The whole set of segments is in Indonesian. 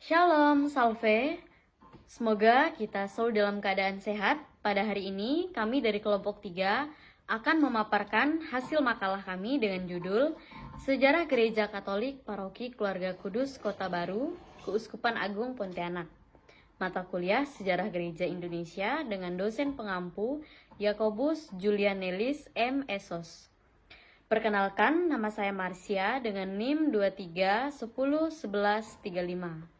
Shalom, salve. Semoga kita selalu dalam keadaan sehat. Pada hari ini, kami dari kelompok 3 akan memaparkan hasil makalah kami dengan judul Sejarah Gereja Katolik Paroki Keluarga Kudus Kota Baru, Keuskupan Agung Pontianak. Mata kuliah Sejarah Gereja Indonesia dengan dosen pengampu Yakobus Julianelis M. Esos. Perkenalkan, nama saya Marcia dengan NIM 23101135.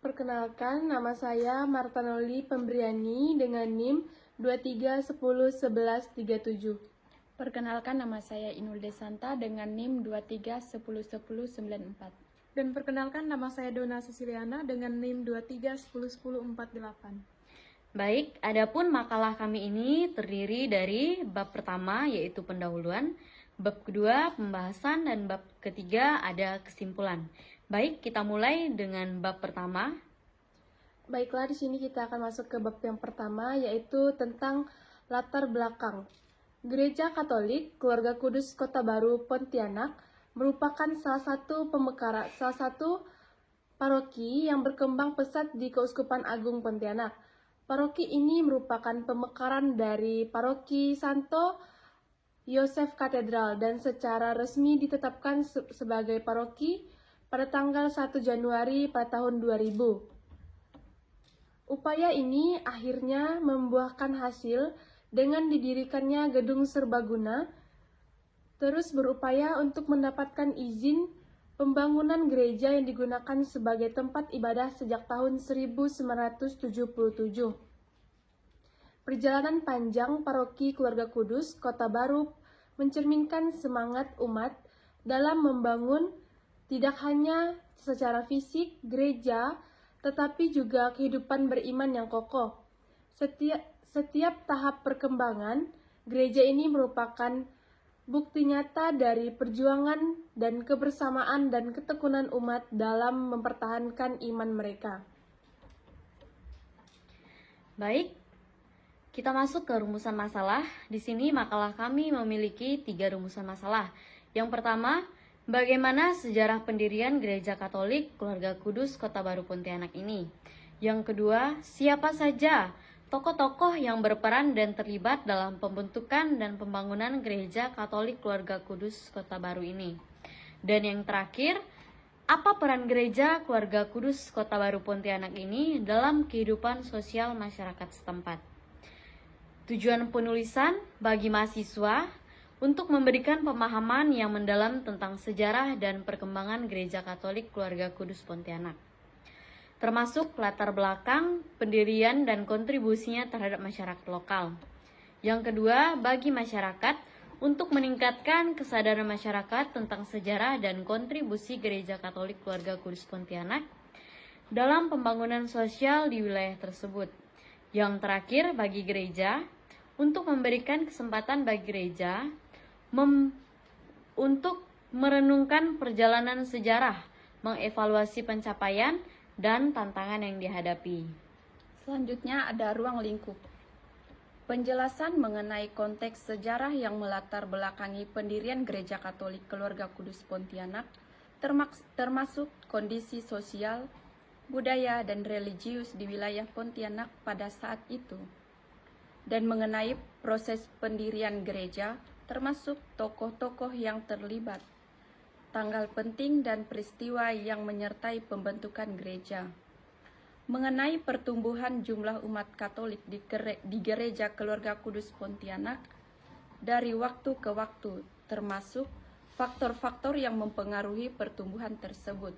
Perkenalkan, nama saya Martanoli Pembriani dengan NIM 23101137. Perkenalkan, nama saya Inul Desanta dengan NIM 23101094. Dan perkenalkan, nama saya Dona Ceciliana dengan NIM 23101048. Baik, adapun makalah kami ini terdiri dari bab pertama yaitu pendahuluan, bab kedua pembahasan, dan bab ketiga ada kesimpulan. Baik, kita mulai dengan bab pertama. Baiklah, di sini kita akan masuk ke bab yang pertama, yaitu tentang latar belakang. Gereja Katolik Keluarga Kudus Kota Baru Pontianak merupakan salah satu paroki yang berkembang pesat di Keuskupan Agung Pontianak. Paroki ini merupakan pemekaran dari Paroki Santo Yosef Katedral dan secara resmi ditetapkan sebagai paroki pada tanggal 1 Januari pada tahun 2000. Upaya ini akhirnya membuahkan hasil dengan didirikannya gedung serbaguna, terus berupaya untuk mendapatkan izin pembangunan gereja yang digunakan sebagai tempat ibadah sejak tahun 1977. Perjalanan panjang Paroki Keluarga Kudus Kota Baru mencerminkan semangat umat dalam membangun tidak hanya secara fisik gereja, tetapi juga kehidupan beriman yang kokoh. Setiap tahap perkembangan, gereja ini merupakan bukti nyata dari perjuangan dan kebersamaan dan ketekunan umat dalam mempertahankan iman mereka. Baik, kita masuk ke rumusan masalah. Di sini makalah kami memiliki 3 rumusan masalah. Yang pertama, bagaimana sejarah pendirian Gereja Katolik Keluarga Kudus Kota Baru Pontianak ini? Yang kedua, siapa saja tokoh-tokoh yang berperan dan terlibat dalam pembentukan dan pembangunan Gereja Katolik Keluarga Kudus Kota Baru ini? Dan yang terakhir, apa peran Gereja Keluarga Kudus Kota Baru Pontianak ini dalam kehidupan sosial masyarakat setempat? Tujuan penulisan bagi mahasiswa untuk memberikan pemahaman yang mendalam tentang sejarah dan perkembangan Gereja Katolik Keluarga Kudus Pontianak, termasuk latar belakang, pendirian, dan kontribusinya terhadap masyarakat lokal. Yang kedua, bagi masyarakat untuk meningkatkan kesadaran masyarakat tentang sejarah dan kontribusi Gereja Katolik Keluarga Kudus Pontianak dalam pembangunan sosial di wilayah tersebut. Yang terakhir, bagi gereja untuk memberikan kesempatan bagi gereja untuk merenungkan perjalanan sejarah, mengevaluasi pencapaian dan tantangan yang dihadapi. Selanjutnya ada ruang lingkup. Penjelasan mengenai konteks sejarah yang melatar belakangi pendirian Gereja Katolik Keluarga Kudus Pontianak, termasuk kondisi sosial, budaya, dan religius di wilayah Pontianak pada saat itu, dan mengenai proses pendirian gereja, termasuk tokoh-tokoh yang terlibat, tanggal penting dan peristiwa yang menyertai pembentukan gereja, mengenai pertumbuhan jumlah umat Katolik di Gereja Keluarga Kudus Pontianak dari waktu ke waktu, termasuk faktor-faktor yang mempengaruhi pertumbuhan tersebut.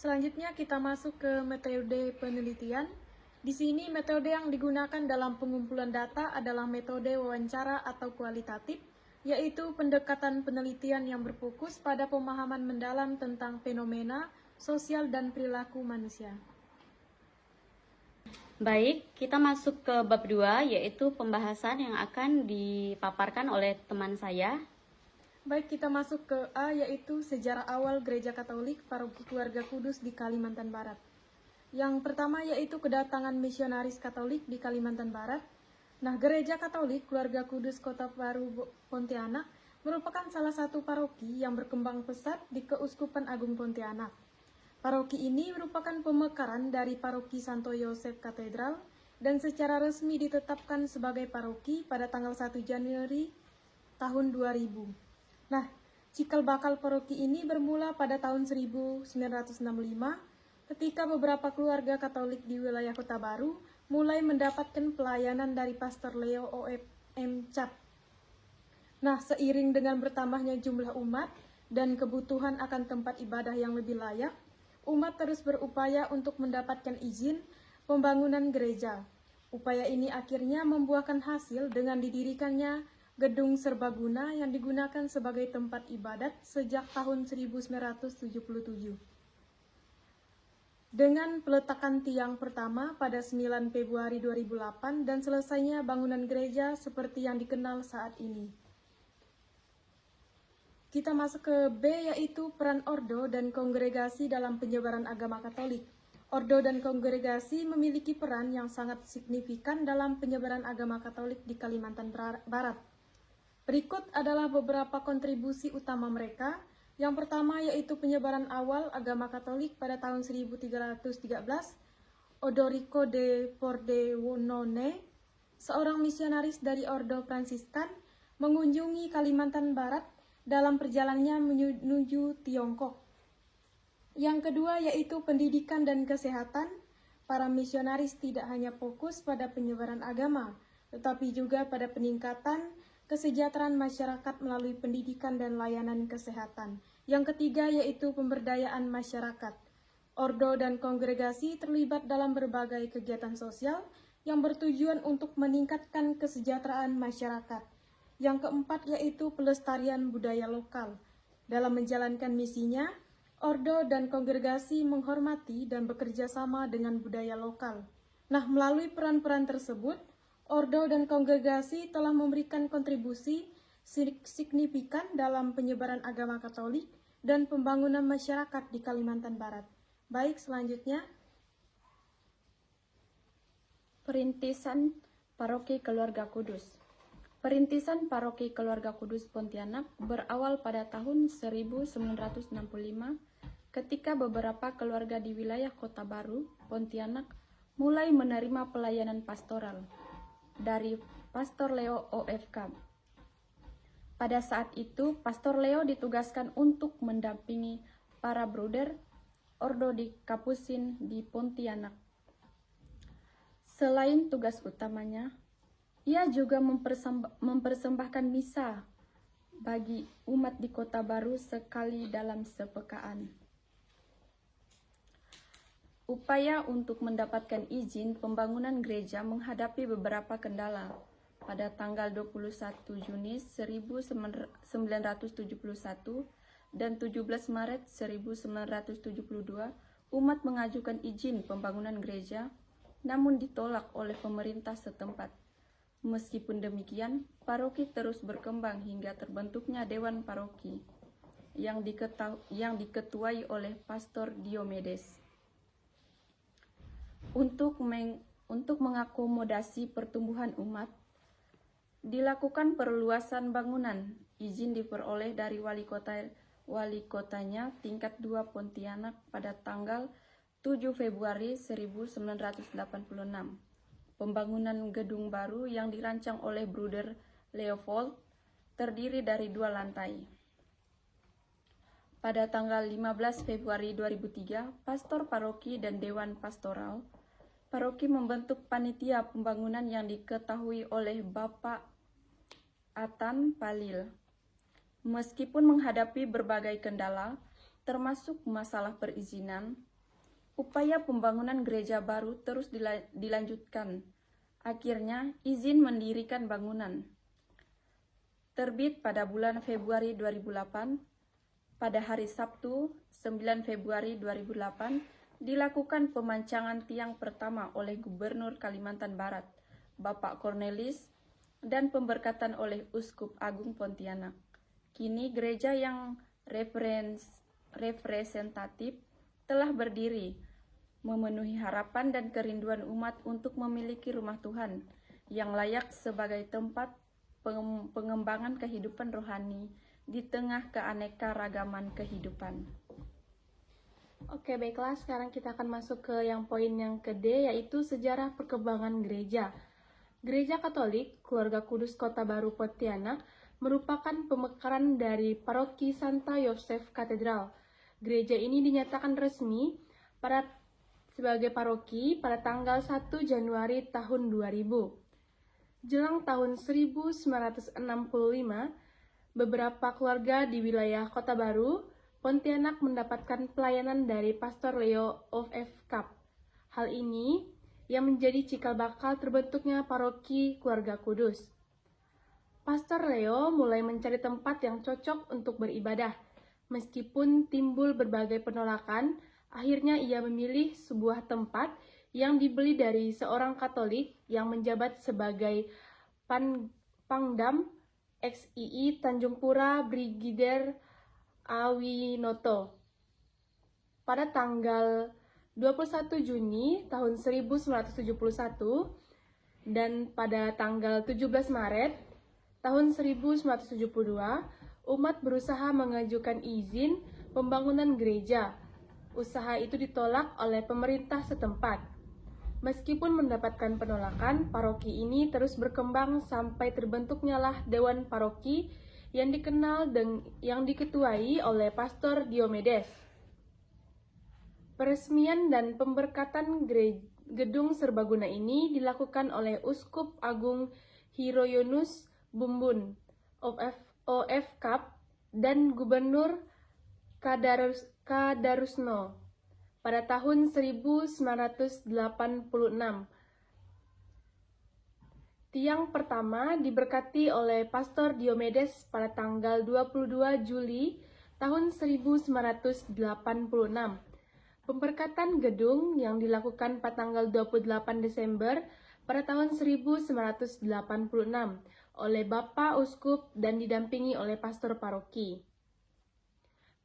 Selanjutnya kita masuk ke metode penelitian. Di sini metode yang digunakan dalam pengumpulan data adalah metode wawancara atau kualitatif, yaitu pendekatan penelitian yang berfokus pada pemahaman mendalam tentang fenomena, sosial, dan perilaku manusia. Baik, kita masuk ke bab 2, yaitu pembahasan yang akan dipaparkan oleh teman saya. Baik, kita masuk ke A, yaitu sejarah awal Gereja Katolik Paroki Keluarga Kudus di Kalimantan Barat. Yang pertama yaitu kedatangan misionaris Katolik di Kalimantan Barat. Nah, Gereja Katolik Keluarga Kudus Kota Baru Pontianak merupakan salah satu paroki yang berkembang pesat di Keuskupan Agung Pontianak. Paroki ini merupakan pemekaran dari Paroki Santo Yosef Katedral dan secara resmi ditetapkan sebagai paroki pada tanggal 1 Januari tahun 2000. Nah, cikal bakal paroki ini bermula pada tahun 1965 ketika beberapa keluarga Katolik di wilayah Kota Baru mulai mendapatkan pelayanan dari Pastor Leo OFM Cap. Nah, seiring dengan bertambahnya jumlah umat dan kebutuhan akan tempat ibadah yang lebih layak, umat terus berupaya untuk mendapatkan izin pembangunan gereja. Upaya ini akhirnya membuahkan hasil dengan didirikannya gedung serbaguna yang digunakan sebagai tempat ibadat sejak tahun 1977. Dengan peletakan tiang pertama pada 9 Februari 2008 dan selesainya bangunan gereja seperti yang dikenal saat ini. Kita masuk ke B, yaitu peran ordo dan kongregasi dalam penyebaran agama Katolik. Ordo dan kongregasi memiliki peran yang sangat signifikan dalam penyebaran agama Katolik di Kalimantan Barat. Berikut adalah beberapa kontribusi utama mereka. Yang pertama yaitu penyebaran awal agama Katolik pada tahun 1313. Odorico de Pordenone, seorang misionaris dari Ordo Fransiskan, mengunjungi Kalimantan Barat dalam perjalanannya menuju Tiongkok. Yang kedua yaitu pendidikan dan kesehatan. Para misionaris tidak hanya fokus pada penyebaran agama, tetapi juga pada peningkatan kesejahteraan masyarakat melalui pendidikan dan layanan kesehatan. Yang ketiga yaitu pemberdayaan masyarakat. Ordo dan kongregasi terlibat dalam berbagai kegiatan sosial yang bertujuan untuk meningkatkan kesejahteraan masyarakat. Yang keempat yaitu pelestarian budaya lokal. Dalam menjalankan misinya, ordo dan kongregasi menghormati dan bekerja sama dengan budaya lokal. Nah, melalui peran-peran tersebut, ordo dan kongregasi telah memberikan kontribusi signifikan dalam penyebaran agama Katolik dan pembangunan masyarakat di Kalimantan Barat. Baik, selanjutnya. Perintisan Paroki Keluarga Kudus. Perintisan Paroki Keluarga Kudus Pontianak berawal pada tahun 1965 ketika beberapa keluarga di wilayah Kota Baru, Pontianak, mulai menerima pelayanan pastoral dari Pastor Leo OFK. Pada saat itu, Pastor Leo ditugaskan untuk mendampingi para bruder Ordo di Kapusin di Pontianak. Selain tugas utamanya, ia juga mempersembahkan misa bagi umat di Kota Baru sekali dalam sepekaan. Upaya untuk mendapatkan izin pembangunan gereja menghadapi beberapa kendala. Pada tanggal 21 Juni 1971 dan 17 Maret 1972, umat mengajukan izin pembangunan gereja, namun ditolak oleh pemerintah setempat. Meskipun demikian, paroki terus berkembang hingga terbentuknya Dewan Paroki yang diketuai oleh Pastor Diomedes. Untuk mengakomodasi pertumbuhan umat, dilakukan perluasan bangunan. Izin diperoleh dari wali kotanya tingkat 2 Pontianak pada tanggal 7 Februari 1986. Pembangunan gedung baru yang dirancang oleh Bruder Leopold terdiri dari 2 lantai. Pada tanggal 15 Februari 2003, Pastor Paroki dan Dewan Pastoral Paroki membentuk panitia pembangunan yang diketahui oleh Bapak Atan Palil. Meskipun menghadapi berbagai kendala, termasuk masalah perizinan, upaya pembangunan gereja baru terus dilanjutkan. Akhirnya, izin mendirikan bangunan terbit pada bulan Februari 2008. Pada hari Sabtu, 9 Februari 2008, dilakukan pemancangan tiang pertama oleh Gubernur Kalimantan Barat, Bapak Cornelis, dan pemberkatan oleh Uskup Agung Pontianak. Kini gereja yang representatif telah berdiri, memenuhi harapan dan kerinduan umat untuk memiliki rumah Tuhan yang layak sebagai tempat pengembangan kehidupan rohani di tengah keanekaragaman kehidupan. Oke, baiklah. Sekarang kita akan masuk ke yang poin yang D, yaitu sejarah perkembangan gereja. Gereja Katolik Keluarga Kudus Kota Baru Pontianak merupakan pemekaran dari Paroki Santa Yosef Katedral. Gereja ini dinyatakan resmi sebagai paroki pada tanggal 1 Januari tahun 2000. Jelang tahun 1965, beberapa keluarga di wilayah Kota Baru Pontianak mendapatkan pelayanan dari Pastor Leo OFF. Hal ini yang menjadi cikal bakal terbentuknya paroki Keluarga Kudus. Pastor Leo mulai mencari tempat yang cocok untuk beribadah. Meskipun timbul berbagai penolakan, akhirnya ia memilih sebuah tempat yang dibeli dari seorang Katolik yang menjabat sebagai Pangdam XII Tanjung Pura Brigadier Awinoto. Pada tanggal 21 Juni tahun 1971 dan pada tanggal 17 Maret tahun 1972, umat berusaha mengajukan izin pembangunan gereja. Usaha itu ditolak oleh pemerintah setempat. Meskipun mendapatkan penolakan, paroki ini terus berkembang sampai terbentuknya lah Dewan Paroki yang dikenal dan yang diketuai oleh Pastor Diomedes. Peresmian dan pemberkatan gedung serbaguna ini dilakukan oleh Uskup Agung Hiroyonus Bumbun OFF dan Gubernur Kadarusno pada tahun 1986. Tiang pertama diberkati oleh Pastor Diomedes pada tanggal 22 Juli tahun 1986. Pemberkatan gedung yang dilakukan pada tanggal 28 Desember pada tahun 1986 oleh Bapak Uskup dan didampingi oleh Pastor Paroki.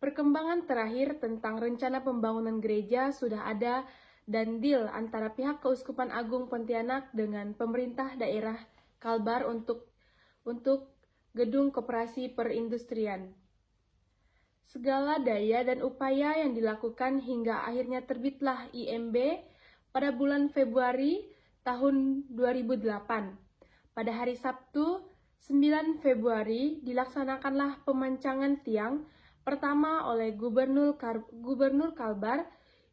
Perkembangan terakhir tentang rencana pembangunan gereja sudah ada dan deal antara pihak Keuskupan Agung Pontianak dengan pemerintah daerah Kalbar untuk gedung koperasi perindustrian. Segala daya dan upaya yang dilakukan hingga akhirnya terbitlah IMB pada bulan Februari tahun 2008. Pada hari Sabtu 9 Februari dilaksanakanlah pemancangan tiang pertama oleh Gubernur Kalbar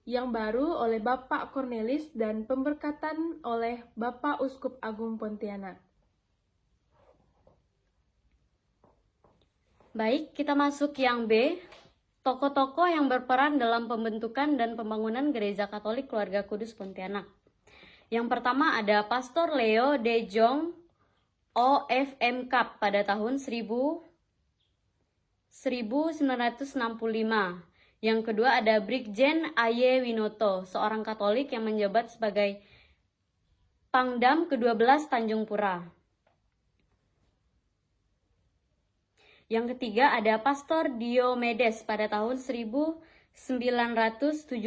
yang baru oleh Bapak Cornelis dan pemberkatan oleh Bapak Uskup Agung Pontianak. Baik, kita masuk yang B. Tokoh-tokoh yang berperan dalam pembentukan dan pembangunan Gereja Katolik Keluarga Kudus Pontianak. Yang pertama ada Pastor Leo De Jong OFM Cup pada tahun 1965. Yang kedua ada Brigjen Aye Winoto, seorang Katolik yang menjabat sebagai Pangdam ke-12 Tanjung Pura. Yang ketiga ada Pastor Diomedes pada tahun 1973.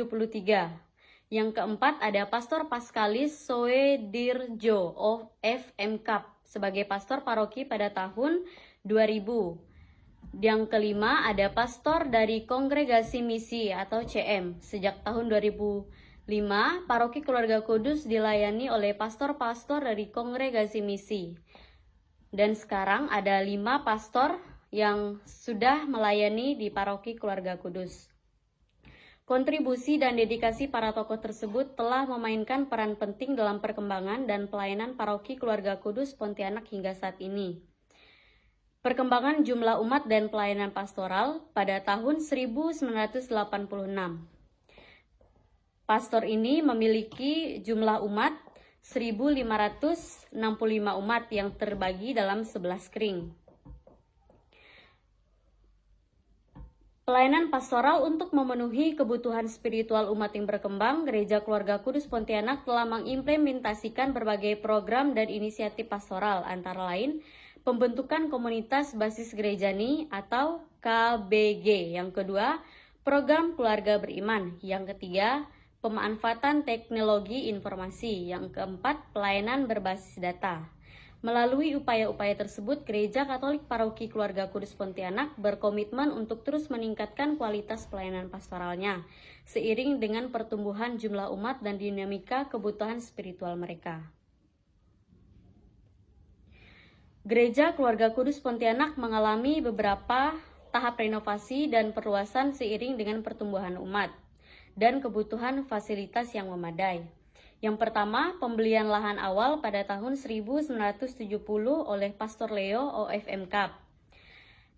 Yang keempat ada Pastor Paskalis Soedirjo OFM Cup sebagai pastor paroki pada tahun 2000. Yang kelima ada pastor dari Kongregasi Misi atau CM. Sejak tahun 2005, Paroki Keluarga Kudus dilayani oleh pastor-pastor dari Kongregasi Misi. Dan sekarang ada 5 pastor yang sudah melayani di Paroki Keluarga Kudus. Kontribusi dan dedikasi para tokoh tersebut telah memainkan peran penting dalam perkembangan dan pelayanan Paroki Keluarga Kudus Pontianak hingga saat ini. Perkembangan jumlah umat dan pelayanan pastoral pada tahun 1986. Pastor ini memiliki jumlah umat 1.565 umat yang terbagi dalam 11 kring. Pelayanan pastoral untuk memenuhi kebutuhan spiritual umat yang berkembang, Gereja Keluarga Kudus Pontianak telah mengimplementasikan berbagai program dan inisiatif pastoral, antara lain pembentukan komunitas basis gerejani atau KBG. Yang kedua, program keluarga beriman. Yang ketiga, pemanfaatan teknologi informasi. Yang keempat, pelayanan berbasis data. Melalui upaya-upaya tersebut, Gereja Katolik Paroki Keluarga Kudus Pontianak berkomitmen untuk terus meningkatkan kualitas pelayanan pastoralnya, seiring dengan pertumbuhan jumlah umat dan dinamika kebutuhan spiritual mereka. Gereja Keluarga Kudus Pontianak mengalami beberapa tahap renovasi dan perluasan seiring dengan pertumbuhan umat dan kebutuhan fasilitas yang memadai. Yang pertama, pembelian lahan awal pada tahun 1970 oleh Pastor Leo OFM Cup.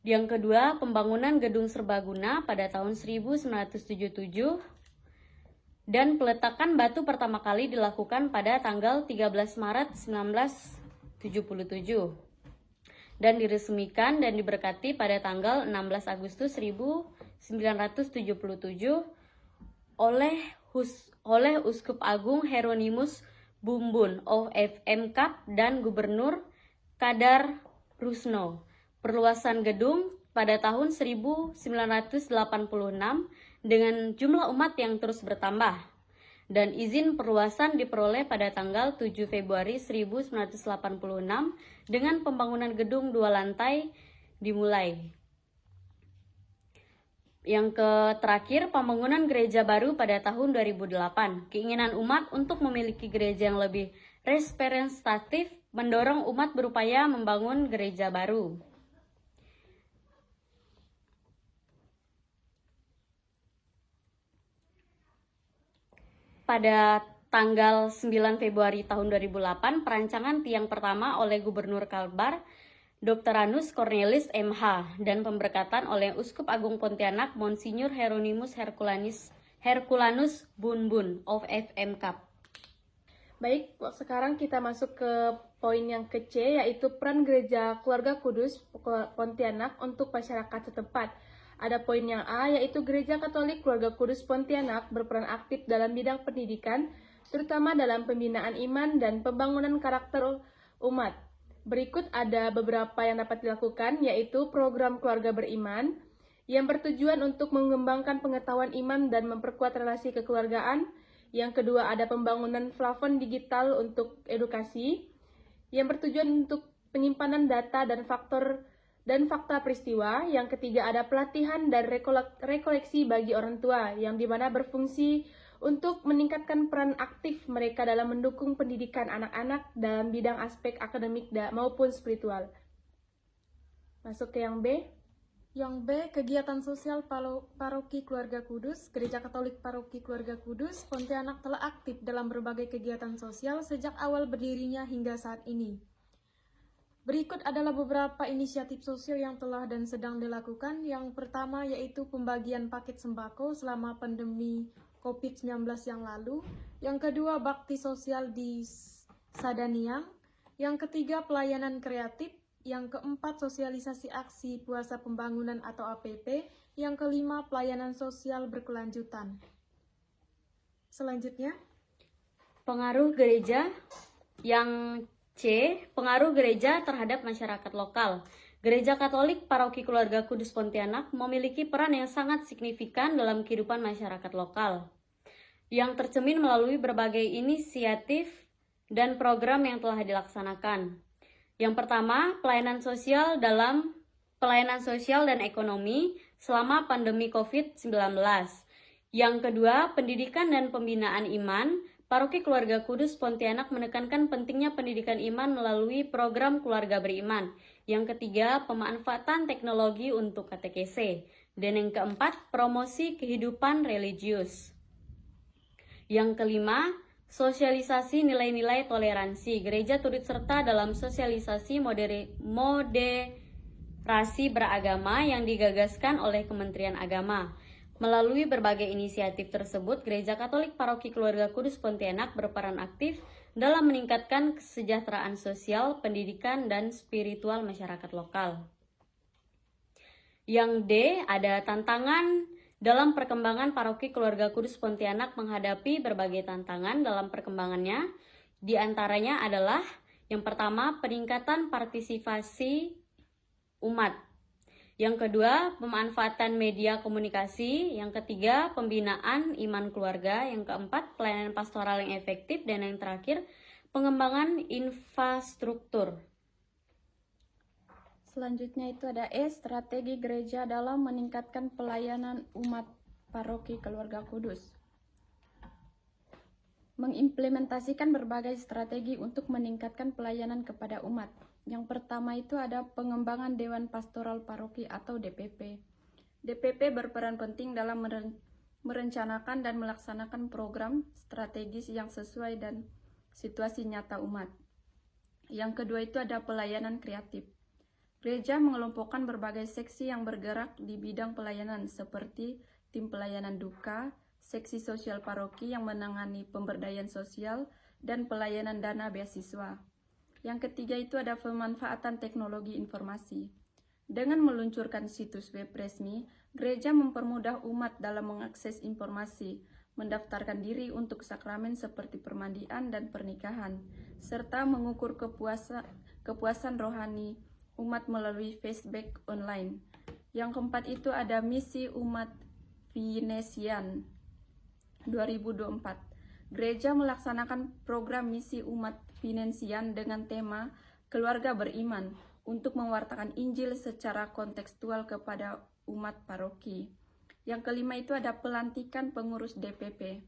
Yang kedua, pembangunan gedung serbaguna pada tahun 1977 dan peletakan batu pertama kali dilakukan pada tanggal 13 Maret 1977 dan diresmikan dan diberkati pada tanggal 16 Agustus 1977 oleh Uskup Agung Hieronymus Bumbun OFM Cup dan Gubernur Kadar Rusno. Perluasan gedung pada tahun 1986 dengan jumlah umat yang terus bertambah, dan izin perluasan diperoleh pada tanggal 7 Februari 1986 dengan pembangunan gedung 2 lantai dimulai. Yang terakhir, pembangunan gereja baru pada tahun 2008. Keinginan umat untuk memiliki gereja yang lebih representatif mendorong umat berupaya membangun gereja baru. Pada tanggal 9 Februari tahun 2008, perancangan tiang pertama oleh Gubernur Kalbar, Dr. Anus Cornelis MH, dan pemberkatan oleh Uskup Agung Pontianak Monsinyur Hieronymus Herculanus Bunbun of FM Cup. Baik, sekarang kita masuk ke poin yang ke-C, yaitu peran Gereja Keluarga Kudus Pontianak untuk masyarakat setempat. Ada poin yang A, yaitu Gereja Katolik Keluarga Kudus Pontianak berperan aktif dalam bidang pendidikan, terutama dalam pembinaan iman dan pembangunan karakter umat. Berikut ada beberapa yang dapat dilakukan, yaitu program keluarga beriman yang bertujuan untuk mengembangkan pengetahuan iman dan memperkuat relasi kekeluargaan. Yang kedua, ada pembangunan plafon digital untuk edukasi yang bertujuan untuk penyimpanan data dan fakta peristiwa. Yang ketiga, ada pelatihan dan rekoleksi bagi orang tua yang dimana berfungsi untuk meningkatkan peran aktif mereka dalam mendukung pendidikan anak-anak dalam bidang aspek akademik maupun spiritual. Masuk ke yang B. Yang B, kegiatan sosial Paroki Keluarga Kudus. Gereja Katolik Paroki Keluarga Kudus Pontianak telah aktif dalam berbagai kegiatan sosial sejak awal berdirinya hingga saat ini. Berikut adalah beberapa inisiatif sosial yang telah dan sedang dilakukan. Yang pertama yaitu pembagian paket sembako selama pandemi COVID-19 yang lalu. Yang kedua, bakti sosial di Sadaniang. Yang ketiga, pelayanan kreatif. Yang keempat, sosialisasi aksi puasa pembangunan atau APP. Yang kelima, pelayanan sosial berkelanjutan. Selanjutnya, pengaruh gereja. Yang C, pengaruh gereja terhadap masyarakat lokal. Gereja Katolik Paroki Keluarga Kudus Pontianak memiliki peran yang sangat signifikan dalam kehidupan masyarakat lokal, yang tercermin melalui berbagai inisiatif dan program yang telah dilaksanakan. Yang pertama, pelayanan sosial dan ekonomi selama pandemi COVID-19. Yang kedua, pendidikan dan pembinaan iman. Paroki Keluarga Kudus Pontianak menekankan pentingnya pendidikan iman melalui program keluarga beriman. Yang ketiga, pemanfaatan teknologi untuk katekese. Dan yang keempat, promosi kehidupan religius. Yang kelima, sosialisasi nilai-nilai toleransi. Gereja turut serta dalam sosialisasi moderasi beragama yang digagaskan oleh Kementerian Agama. Melalui berbagai inisiatif tersebut, Gereja Katolik Paroki Keluarga Kudus Pontianak berperan aktif dalam meningkatkan kesejahteraan sosial, pendidikan, dan spiritual masyarakat lokal. Yang D, ada tantangan dalam perkembangan Paroki Keluarga Kudus Pontianak menghadapi berbagai tantangan dalam perkembangannya. Di antaranya adalah yang pertama, peningkatan partisipasi umat. Yang kedua, pemanfaatan media komunikasi. Yang ketiga, pembinaan iman keluarga. Yang keempat, pelayanan pastoral yang efektif. Dan yang terakhir, pengembangan infrastruktur. Selanjutnya itu ada E, strategi gereja dalam meningkatkan pelayanan umat paroki Keluarga Kudus. Mengimplementasikan berbagai strategi untuk meningkatkan pelayanan kepada umat. Yang pertama itu ada pengembangan Dewan Pastoral Paroki atau DPP. DPP berperan penting dalam merencanakan dan melaksanakan program strategis yang sesuai dan situasi nyata umat. Yang kedua itu ada pelayanan kreatif. Gereja mengelompokkan berbagai seksi yang bergerak di bidang pelayanan seperti tim pelayanan duka, seksi sosial paroki yang menangani pemberdayaan sosial, dan pelayanan dana beasiswa. Yang ketiga itu ada pemanfaatan teknologi informasi. Dengan meluncurkan situs web resmi, gereja mempermudah umat dalam mengakses informasi, mendaftarkan diri untuk sakramen seperti permandian dan pernikahan, serta mengukur kepuasan rohani umat melalui feedback online. Yang keempat itu ada misi umat Vinesian 2024. Gereja melaksanakan program misi umat Vinesian dengan tema Keluarga Beriman untuk mewartakan Injil secara kontekstual kepada umat paroki. Yang kelima itu ada pelantikan pengurus DPP.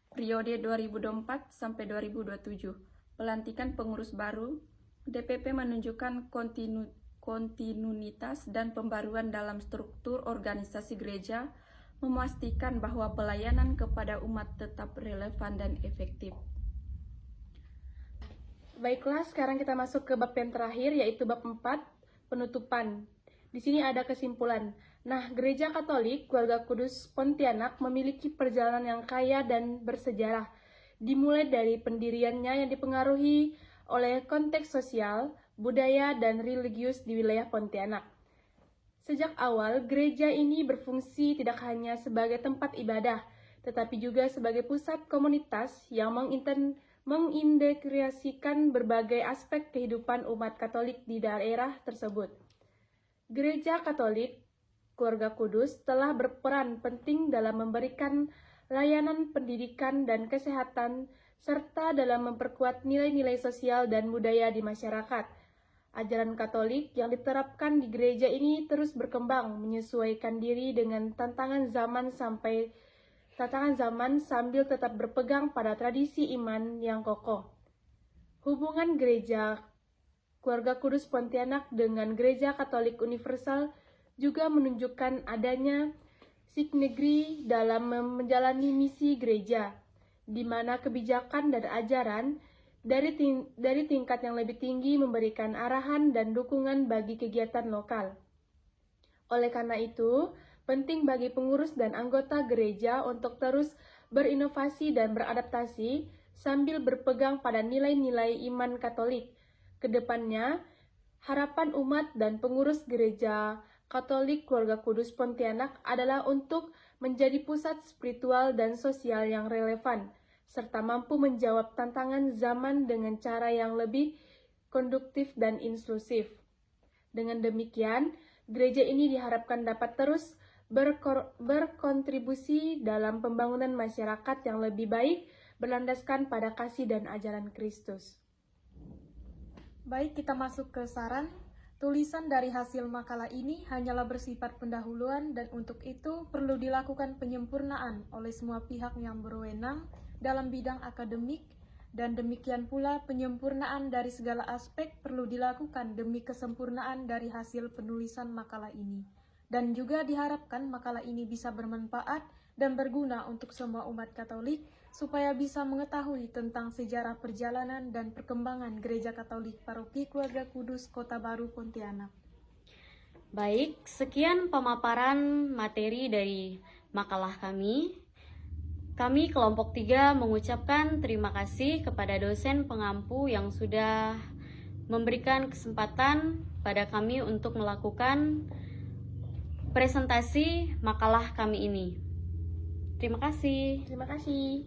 Periode 2024 sampai 2027. Pelantikan pengurus baru. DPP menunjukkan kontinuitas dan pembaruan dalam struktur organisasi gereja, memastikan bahwa pelayanan kepada umat tetap relevan dan efektif. Baiklah, sekarang kita masuk ke bab yang terakhir, yaitu bab 4, penutupan. Di sini ada kesimpulan. Nah, Gereja Katolik Keluarga Kudus Pontianak memiliki perjalanan yang kaya dan bersejarah, dimulai dari pendiriannya yang dipengaruhi oleh konteks sosial, budaya, dan religius di wilayah Pontianak. Sejak awal, gereja ini berfungsi tidak hanya sebagai tempat ibadah, tetapi juga sebagai pusat komunitas yang mengintegrasikan berbagai aspek kehidupan umat Katolik di daerah tersebut. Gereja Katolik Keluarga Kudus telah berperan penting dalam memberikan layanan pendidikan dan kesehatan, serta dalam memperkuat nilai-nilai sosial dan budaya di masyarakat. Ajaran Katolik yang diterapkan di gereja ini terus berkembang, menyesuaikan diri dengan tantangan zaman sambil tetap berpegang pada tradisi iman yang kokoh. Hubungan Gereja Keluarga Kudus Pontianak dengan Gereja Katolik Universal juga menunjukkan adanya sinergi dalam menjalani misi gereja, di mana kebijakan dan ajaran dari tingkat yang lebih tinggi memberikan arahan dan dukungan bagi kegiatan lokal. Oleh karena itu, penting bagi pengurus dan anggota gereja untuk terus berinovasi dan beradaptasi sambil berpegang pada nilai-nilai iman Katolik. Kedepannya, harapan umat dan pengurus gereja Katolik Keluarga Kudus Pontianak adalah untuk menjadi pusat spiritual dan sosial yang relevan, serta mampu menjawab tantangan zaman dengan cara yang lebih konduktif dan inklusif. Dengan demikian, gereja ini diharapkan dapat terus berkontribusi dalam pembangunan masyarakat yang lebih baik, berlandaskan pada kasih dan ajaran Kristus. Baik, kita masuk ke saran. Tulisan dari hasil makalah ini hanyalah bersifat pendahuluan dan untuk itu perlu dilakukan penyempurnaan oleh semua pihak yang berwenang dalam bidang akademik, dan demikian pula penyempurnaan dari segala aspek perlu dilakukan demi kesempurnaan dari hasil penulisan makalah ini. Dan juga diharapkan makalah ini bisa bermanfaat dan berguna untuk semua umat Katolik supaya bisa mengetahui tentang sejarah perjalanan dan perkembangan Gereja Katolik Paroki Keluarga Kudus Kota Baru Pontianak. Baik, sekian pemaparan materi dari makalah kami. Kami kelompok 3 mengucapkan terima kasih kepada dosen pengampu yang sudah memberikan kesempatan pada kami untuk melakukan presentasi makalah kami ini. Terima kasih. Terima kasih.